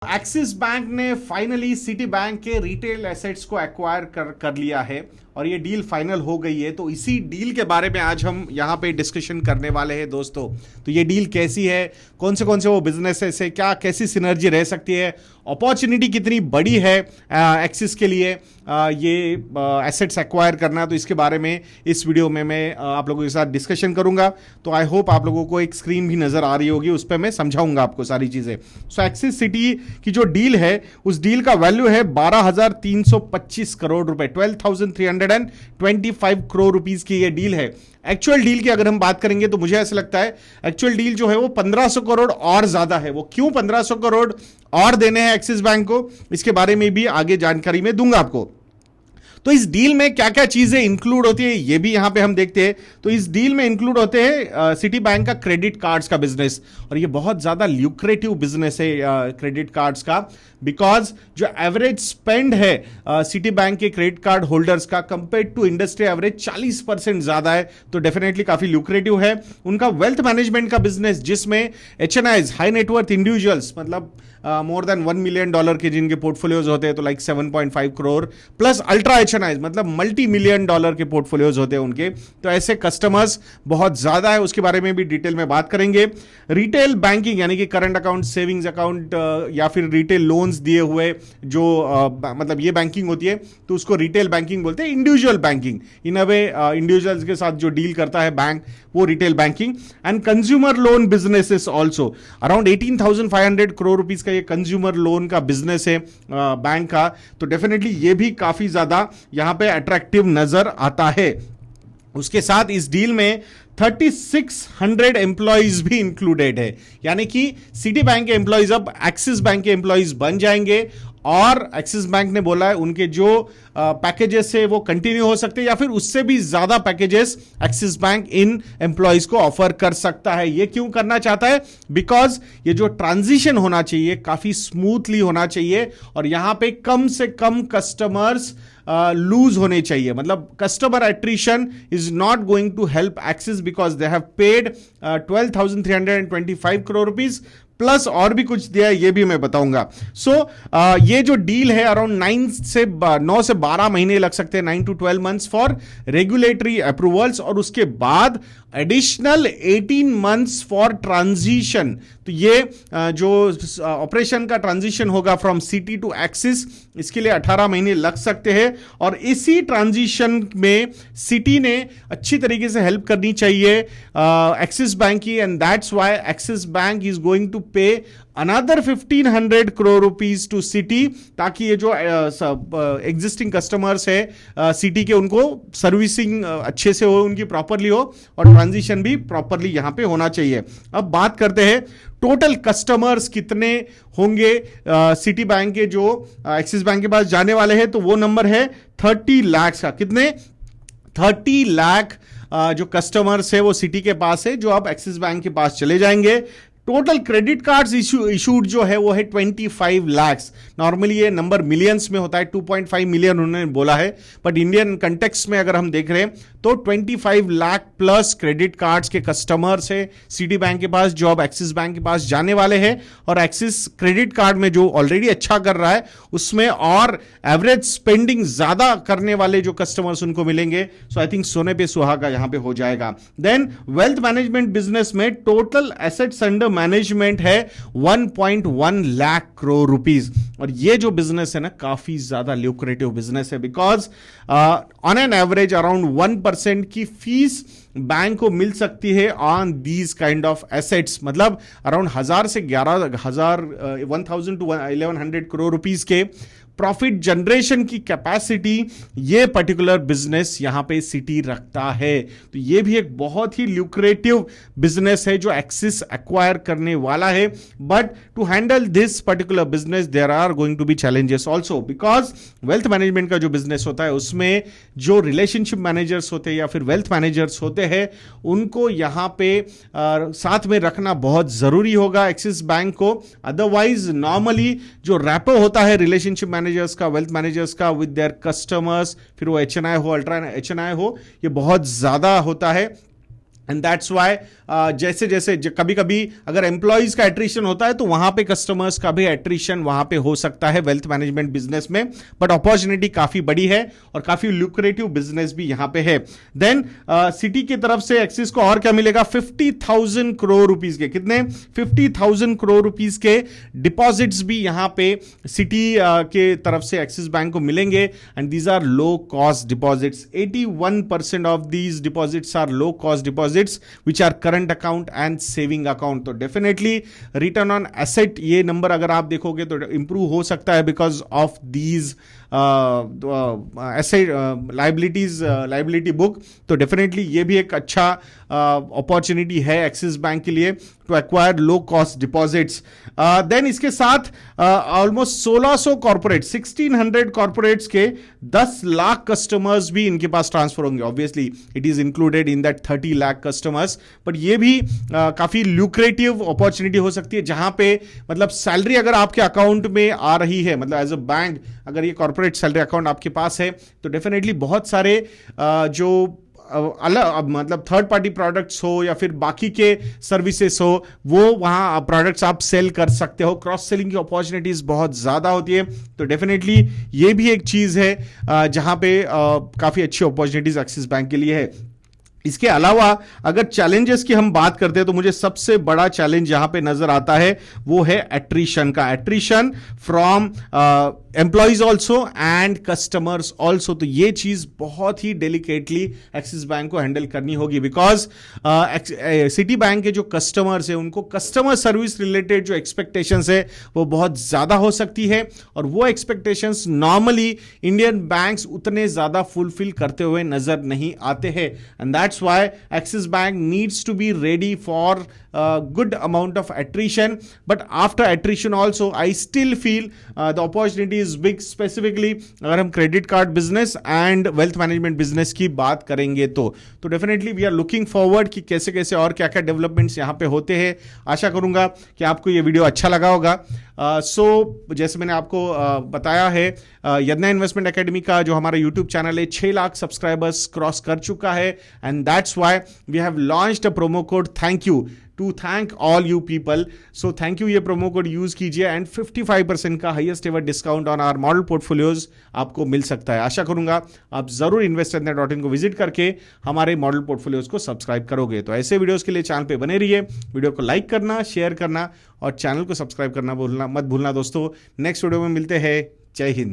Axis bank ने finally city bank के retail assets को एक्वायर कर लिया है और ये डील फाइनल हो गई है। तो इसी डील के बारे में आज हम यहाँ पे डिस्कशन करने वाले हैं दोस्तों। तो ये डील कैसी है, कौन से वो बिजनेसेस है, क्या कैसी सिनर्जी रह सकती है, अपॉर्चुनिटी कितनी बड़ी है एक्सिस के लिए ये एसेट्स एक्वायर करना। तो इसके बारे में इस वीडियो में मैं आप लोगों के साथ डिस्कशन करूंगा। तो आई होप आप लोगों को एक स्क्रीन भी नजर आ रही होगी, उस पर मैं समझाऊंगा आपको सारी चीजें। सो एक्सिस सिटी की जो डील है उस डील का वैल्यू है 12,325 करोड़ रुपए, 12,325 करोड़ रुपीस की ये डील है। एक्चुअल डील की अगर हम बात करेंगे तो मुझे ऐसा लगता है एक्चुअल डील जो है वो 1500 करोड़ और ज्यादा है। वो क्यों 1500 करोड़ और देने हैं एक्सिस बैंक को, इसके बारे में भी आगे जानकारी में दूंगा आपको। तो इस डील में क्या क्या चीजें इंक्लूड होती है ये भी यहां पे हम देखते हैं। तो इस डील में इंक्लूड होते हैं सिटी बैंक का क्रेडिट कार्ड्स का बिजनेस, और ये बहुत ज्यादा ल्यूक्रेटिव बिजनेस है क्रेडिट कार्ड्स का, बिकॉज जो एवरेज स्पेंड है सिटी बैंक के क्रेडिट कार्ड होल्डर्स का कंपेयर टू इंडस्ट्री एवरेज 40% ज्यादा है। तो डेफिनेटली काफी ल्यूक्रेटिव है। उनका वेल्थ मैनेजमेंट का बिजनेस जिसमें HNIs, हाई नेटवर्थ इंडिविजुअल्स, मतलब मोर देन $1 मिलियन के जिनके पोर्टफोलियोज होते हैं, तो like 7.5 crore plus ultra HNIs मतलब $multi-million के पोर्टफोलियोज होते हैं उनके। तो ऐसे कस्टमर्स बहुत ज्यादा है, उसके बारे में भी डिटेल में बात करेंगे। रिटेल बैंकिंग यानी कि करंट अकाउंट, सेविंग्स अकाउंट या फिर रिटेल लोन्स दिए हुए जो मतलब ये बैंकिंग होती है तो उसको रिटेल बैंकिंग बोलते हैं। Individual banking in a way individuals के साथ जो डील करता है बैंक, वो retail banking. And consumer loan businesses also, around 18,500 crore rupees का ये कंज्यूमर लोन का बिजनेस है बैंक का। तो डेफिनेटली ये भी काफी ज्यादा यहां पे अट्रैक्टिव नजर आता है। उसके साथ इस डील में 3600 एम्प्लॉइज भी इंक्लूडेड है, यानी कि सिटी बैंक के एम्प्लॉइज अब एक्सिस बैंक के एम्प्लॉइज बन जाएंगे। और एक्सिस बैंक ने बोला है उनके जो पैकेजेस है वो कंटिन्यू हो सकते हैं या फिर उससे भी ज्यादा पैकेजेस एक्सिस बैंक इन एम्प्लॉइज को ऑफर कर सकता है। ये क्यों करना चाहता है? बिकॉज ये जो ट्रांजिशन होना चाहिए काफी स्मूथली होना चाहिए और यहां पे कम से कम कस्टमर्स लूज होने चाहिए। मतलब customer attrition is not going to help Axis because they have paid 12,325 crore rupees plus और भी कुछ दिया है, ये भी मैं बताऊंगा। सो ये जो डील है अराउंड 9 से 12 महीने लग सकते हैं, 9 to 12 months for regulatory approvals, और उसके बाद एडिशनल 18 मंथ्स फॉर ट्रांजिशन। तो ये जो ऑपरेशन का ट्रांजिशन होगा फ्रॉम सिटी टू एक्सिस, इसके लिए 18 महीने लग सकते हैं। और इसी ट्रांजिशन में सिटी ने अच्छी तरीके से हेल्प करनी चाहिए एक्सिस बैंक की, and that's why axis Bank is going to pay another 1,500 crore rupees to Citi, ताकि ये जो एग्जिस्टिंग कस्टमर्स है सिटी के, उनको सर्विसिंग अच्छे से हो, उनकी प्रॉपरली हो और ट्रांजिशन भी प्रॉपरली यहां पे होना चाहिए। अब बात करते हैं टोटल कस्टमर्स कितने होंगे सिटी बैंक के जो एक्सिस बैंक के पास जाने वाले हैं। तो वो नंबर है 30 लाख का। कितने? 30 लाख जो कस्टमर्स है वो सिटी के पास है, जो अब एक्सिस बैंक के पास चले जाएंगे। टोटल क्रेडिट कार्ड्स इशूड जो है वो है 25 लाख्स। नॉर्मली ये नंबर मिलियंस में होता है, 2.5 मिलियन उन्होंने बोला है, बट इंडियन कंटेक्स्ट में अगर हम देख रहे हैं तो 25 लाख प्लस क्रेडिट कार्ड्स के कस्टमर्स है सिटी बैंक के पास, जो अब एक्सिस बैंक के पास जाने वाले हैं। और एक्सिस क्रेडिट कार्ड में जो ऑलरेडी अच्छा कर रहा है उसमें और एवरेज स्पेंडिंग ज्यादा करने वाले जो कस्टमर्स उनको मिलेंगे। सो आई थिंक सोने पे सुहागा यहां पे हो जाएगा। देन वेल्थ मैनेजमेंट बिजनेस में टोटल एसेट्स अंडर मैनेजमेंट है 1.1 लाख करोड़ रुपीस। और ये जो बिजनेस है ना काफी ज्यादा ल्यूक्रेटिव बिजनेस है, because on an average around 1% की फीस बैंक को मिल सकती है on these kind of assets. मतलब अराउंड 1,000 से 11,000 1,000 to 1,100 करोड़ रुपीस के प्रॉफिट जनरेशन की कैपेसिटी ये पर्टिकुलर बिजनेस यहां पे सिटी रखता है। तो ये भी एक बहुत ही ल्यूक्रेटिव बिजनेस है जो एक्सिस एक्वायर करने वाला है। But to handle this particular business there are going to be challenges also, because wealth management का जो बिजनेस होता है उसमें जो रिलेशनशिप मैनेजर्स होते हैं या फिर वेल्थ मैनेजर्स होते हैं उनको यहां पे साथ में रखना बहुत जरूरी होगा एक्सिस बैंक को। अदरवाइज नॉर्मली जो रैपो होता है रिलेशनशिप मैनेजर्स का, वेल्थ मैनेजर्स का विद देयर कस्टमर्स, फिर वो HNI हो, अल्ट्रा HNI हो, ये बहुत ज्यादा होता है। एंड दैट्स वाई जैसे जैसे कभी कभी अगर एम्प्लॉइज का एट्रिशन होता है तो वहां पे कस्टमर्स का भी एट्रिशन वहां पे हो सकता है वेल्थ मैनेजमेंट बिजनेस में, बट अपॉर्चुनिटी काफी बड़ी है और काफी लुक्रेटिव बिजनेस भी यहां पे है। देन सिटी की तरफ से एक्सिस को और क्या मिलेगा, 50,000 करोड़ रुपीस के, कितने 50,000 करोड़ रुपीस के डिपॉजिट्स भी यहां पे सिटी के तरफ से एक्सिस बैंक को मिलेंगे। And these are low cost deposits, 81% of these deposits are low cost deposits which are current account and saving account। तो डेफिनेटली रिटर्न ऑन एसेट ये नंबर अगर आप देखोगे तो इंप्रूव हो सकता है because of these asset liability book. तो डेफिनेटली ये भी एक अच्छा अपॉर्चुनिटी है एक्सिस बैंक के लिए to acquire low cost deposits. Then इसके साथ ऑलमोस्ट 1600 कॉर्पोरेट, 1600 कॉर्पोरेट्स के 10 लाख कस्टमर्स भी इनके पास ट्रांसफर होंगे। Obviously it is included in that 30 lakh customers, but ये भी काफी ल्यूक्रेटिव अपॉर्चुनिटी हो सकती है जहां पे मतलब सैलरी अगर आपके अकाउंट में आ रही है, मतलब एज अ बैंक अगर ये कॉर्पोरेट सैलरी अकाउंट आपके पास है तो डेफिनेटली बहुत सारे जो अलग मतलब थर्ड पार्टी प्रोडक्ट्स हो या फिर बाकी के सर्विसेज हो वो वहां प्रोडक्ट्स आप सेल कर सकते हो। क्रॉस सेलिंग की अपॉर्चुनिटीज बहुत ज्यादा होती है, तो डेफिनेटली ये भी एक चीज है जहां पे काफी अच्छी अपॉर्चुनिटीज एक्सिस बैंक के लिए है। इसके अलावा अगर चैलेंजेस की हम बात करते हैं तो मुझे सबसे बड़ा चैलेंज यहां पे नजर आता है वो है एट्रिशन का, attrition from employees also and customers also. तो ये चीज बहुत ही डेलिकेटली एक्सिस बैंक को हैंडल करनी होगी बिकॉज सिटी बैंक के जो कस्टमर्स है उनको कस्टमर सर्विस रिलेटेड जो एक्सपेक्टेशंस है वो बहुत ज्यादा हो सकती है और वो एक्सपेक्टेशंस नॉर्मली इंडियन बैंक्स उतने ज्यादा फुलफिल करते हुए नजर नहीं आते हैं। And that's why axis bank needs to be ready for good amount of attrition, but after attrition also I still feel the opportunity is big, specifically अगर हम credit card business and wealth management business की बात करेंगे तो definitely we are looking forward कि कैसे कैसे और क्या क्या डेवलपमेंट्स यहाँ पे होते हैं। आशा करूंगा कि आपको ये वीडियो अच्छा लगा होगा। जैसे मैंने आपको बताया है यदना इन्वेस्टमेंट एकेडमी का जो हमारा यूट्यूब चैनल है 6 लाख सब्सक्राइबर्स क्रॉस कर चुका है and that's why we have launched a promo code thank you to thank all you people. So thank you ये प्रोमो कोड यूज कीजिए एंड 55% का highest ever discount on our model portfolios आपको मिल सकता है। आशा करूंगा आप जरूर investornet.in को विजिट करके हमारे मॉडल पोर्टफोलियोज को सब्सक्राइब करोगे। तो ऐसे वीडियोस के लिए चैनल पे बने रहिए, वीडियो को लाइक करना, शेयर करना और चैनल को सब्सक्राइब करना मत भूलना दोस्तों। नेक्स्ट वीडियो में मिलते हैं। जय हिंद।